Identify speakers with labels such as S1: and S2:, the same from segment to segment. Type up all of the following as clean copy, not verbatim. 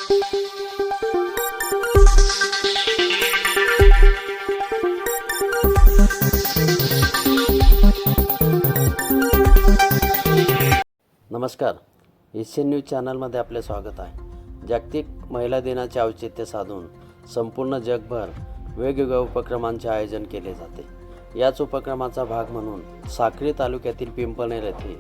S1: नमस्कार, Asian news चॅनलमध्ये आपले स्वागत आहे। जागतिक महिला दिनाचे औचित्य साधून संपूर्ण जगभर वेगवेगळ्या उपक्रमांचे आयोजन केले जाते। याच उपक्रमाचा भाग म्हणून साक्री तालुक्यातील पिंपळनेर येथे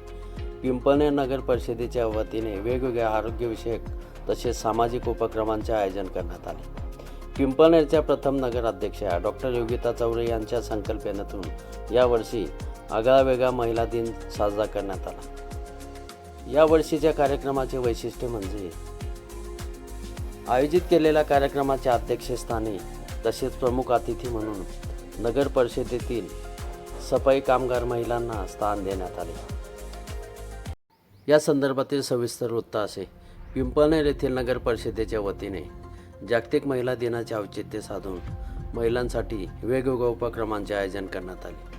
S1: पिंपळनेर नगर परिषदेच्या वतीने वेगवेगळ्या आरोग्यविषयक तसेच सामाजिक उपक्रमांचे आयोजन करण्यात आले। पिंपळनेरच्या प्रथम नगराध्यक्षा डॉक्टर योगिता चौरे यांच्या संकल्पनेतून यावर्षी आगळावेगळा महिला दिन साजरा करण्यात आला। या वर्षीच्या कार्यक्रमाचे वैशिष्ट्य म्हणजे आयोजित केलेल्या कार्यक्रमाच्या अध्यक्षस्थानी तसेच प्रमुख अतिथी म्हणून नगर परिषदेतील सफाई कामगार महिलांना स्थान देण्यात आले। या संदर्भातील सविस्तर वृत्त असे। पिंपळनेर येथील नगर परिषदेच्या वतीने जागतिक महिला दिनाचे औचित्य साधून महिलांसाठी वेगवेगळ्या उपक्रमांचे आयोजन करण्यात आले।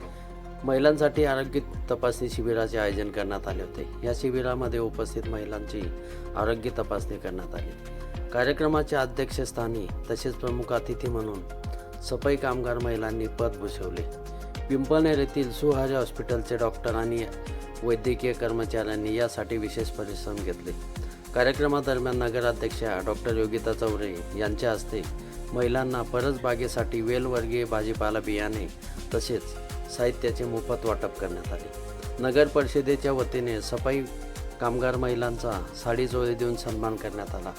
S1: महिलांसाठी आरोग्य तपासणी शिबिराचे आयोजन करण्यात आले होते। या शिबिरामध्ये उपस्थित महिलांची आरोग्य तपासणी करण्यात आली। कार्यक्रमाच्या अध्यक्षस्थानी तसेच प्रमुख अतिथी म्हणून सफाई कामगार महिलांनी पद भूषवले। पिंपळनेर येथील सुहारे हॉस्पिटलचे डॉक्टर आणि वैद्यकीय कर्मचाऱ्यांनी यासाठी विशेष परिश्रम घेतले। कार्यक्रमादरम्यान नगराध्यक्षा डॉक्टर योगिता चौरे यांच्या हस्ते महिलांना परसबागेसाठी वेलवर्गीय भाजीपाला बियाणे तसेच साहित्याचे मोफत वाटप करण्यात आले। नगर परिषदेच्या वतीने सफाई कामगार महिलांचा साडी चोळी देऊन सन्मान करण्यात आला।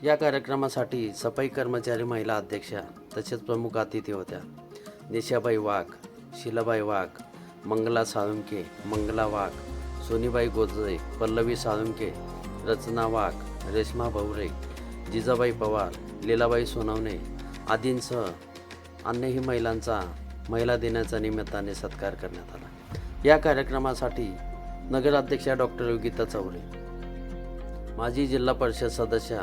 S1: या कार्यक्रमासाठी सफाई कर्मचारी महिला अध्यक्षा तसेच प्रमुख अतिथी होत्या। निशाबाई वाघ, शिलाबाई वाघ, मंगला साळुंके, मंगला वाघ, सोनीबाई गोजरे, पल्लवी साळुंके, रचना वाघ, रेश्मा भवरे, जिजाबाई पवार, लीलाबाई सोनवणे आदींसह अन्यही महिलांचा महिला दिनाच्या निमित्ताने सत्कार करण्यात आला। या कार्यक्रमासाठी नगराध्यक्षा डॉक्टर योगिता चौरे, माजी जिल्हा परिषद सदस्या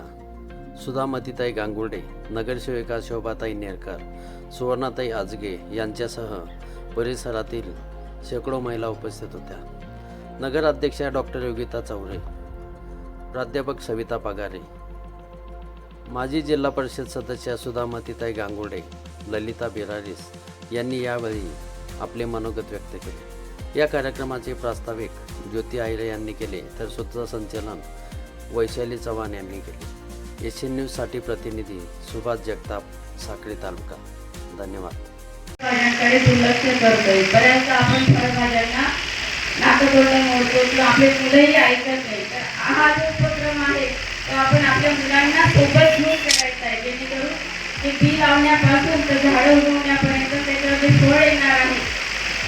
S1: सुधामतीताई गांगुर्डे, नगरसेविका शोभाताई नेरकर, सुवर्णाताई आजगे यांच्यासह परिसरातील शेकडो महिला उपस्थित होत्या। नगराध्यक्षा डॉक्टर योगिता चौरे, प्राध्यापक सविता पगारे, माजी जिल्हा परिषद सदस्या सुधामतीताई गांगुर्डे, ललिता बिरारीस यांनी यावेळी आपले मनोगत व्यक्त केले। या कार्यक्रमाचे प्रास्ताविक ज्योती आयरे यांनी केले तर सूत्रसंचालन वैशाली चव्हाण यांनी केले। एशियन न्यूजसाठी प्रतिनिधी सुभाष जगताप, साक्री तालुका। धन्यवाद।
S2: दुर्लक्ष करतोय बऱ्याचदा आपण फळभाज्यांना नाकतोंड मोडतो किंवा आपले मुलंही ऐकत नाही। तर हा जो उपक्रम आहे तो आपण आपल्या मुलांना सोबत घेऊन करायचा आहे, जेणेकरून ते बी लावण्यापासून तर झाडं उगवण्यापर्यंत त्याच्यावर जे फळ येणार आहे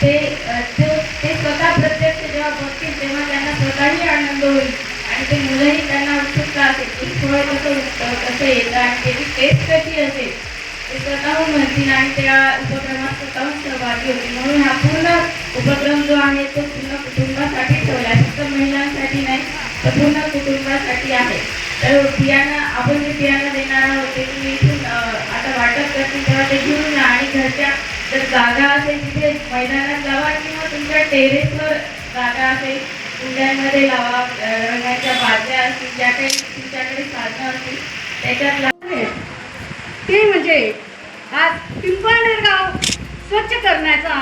S2: ते स्वतः प्रत्यक्ष जेव्हा बघतील तेव्हा त्यांना स्वतःही आनंद होईल आणि ते मुलंही त्यांना उत्सुकता असेल की फळ कसं उगतं, कसं येतं आणि त्याची टेस्ट कशी असेल ते स्वतःहून म्हणतील आणि त्या उपक्रमात स्वतःहून सहभागी होतील। म्हणून हा पूर्ण उपक्रम जो आहे तो पूर्ण कुटुंबासाठी ठेवला आहे, फक्त महिलांसाठी नाही तर पूर्ण कुटुंबासाठी आहे। तर बियाणं आपण जे बियाणं देणार आहोत ते तुम्ही इथून आता वाटप करतील तेव्हा ते घेऊन या आणि घरच्या जर जागा असेल तिथे मैदानात लावा किंवा तुमच्या टेरेसवर जागा असेल कुंड्यांमध्ये लावा, रंगाच्या बादल्या असतील, ज्या काही तुमच्याकडे साधनं असतील त्याच्यात लावा।
S3: ते म्हणजे आज पिंपळनेर गाव स्वच्छ करण्याचा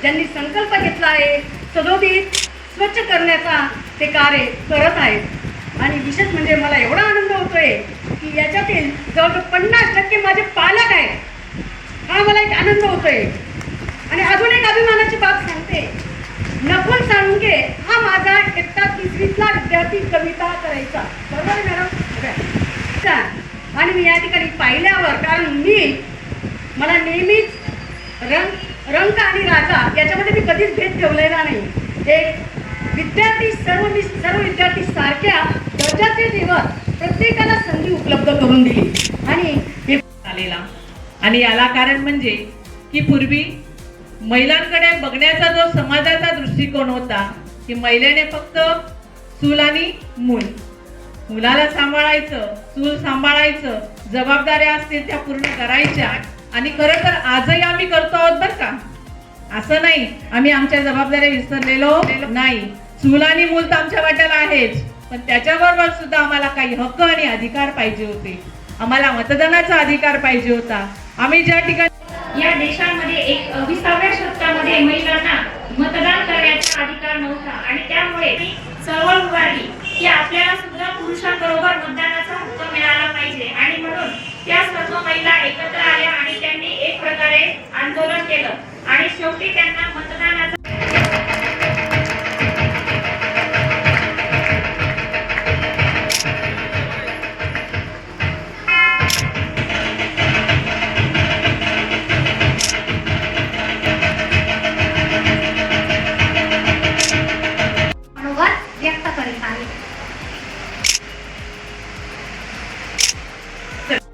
S3: ज्यांनी संकल्प घेतला आहे, सदोदित स्वच्छ करण्याचा ते कार्य करत आहेत। आणि विशेष म्हणजे मला एवढा आनंद होतोय की याच्यातील जवळजवळ 50% माझे पालक आहेत। हा मला एक आनंद होतोय। आणि अजून एक अभिमानाची बाब सांगते, नकुल साळुंके हा माझा इयत्ता 3वीतला विद्यार्थी कविता करायचा, बरोबर मॅडम? आणि मी या ठिकाणी पाहिल्यावर, कारण मला नेहमीच रंग आणि राजा याच्यामध्ये मी कधीच भेद ठेवलेला नाही। एक विद्यार्थी सर्व विद्यार्थी सारख्या दर्जाचे देवा प्रत्येकाला संधी उपलब्ध करून दिली आणि हे
S4: आलेला। आणि याला कारण म्हणजे की पूर्वी महिलांकडे बघण्याचा जो समाजाचा दृष्टिकोन होता की महिलेने फक्त चूल आणि मूल, मुलाला सांभाळायचं, चूल सांभाळायचं, जबाबदाऱ्या असतील त्या पूर्ण करायच्या। आणि खरं तर आजही आम्ही करतो आहोत बरं का, असं नाही आम्ही आमच्या जबाबदाऱ्या विसरलेलो नाही। चूल आणि मूल तर आमच्या वाट्याला आहेच, पण त्याच्याबरोबर सुद्धा आम्हाला काही काही हक्क आणि अधिकार पाहिजे होते. आम्हाला मतदानाचा अधिकार पाहिजे होता. आम्ही ज्या ठिकाणी
S5: या देशामध्ये 20व्या शतकामध्ये महिलांना मतदान करण्याचा अधिकार नव्हता आणि त्यामुळे चळवळ उभारली की आपल्याला सुद्धा पुरुषांबरोबर मतदानाचा हक्क मिळाला पाहिजे. आणि म्हणून त्या सर्व महिला एकत्र आल्या आणि त्यांनी एक प्रकारे आंदोलन केलं आणि शेवटी त्यांना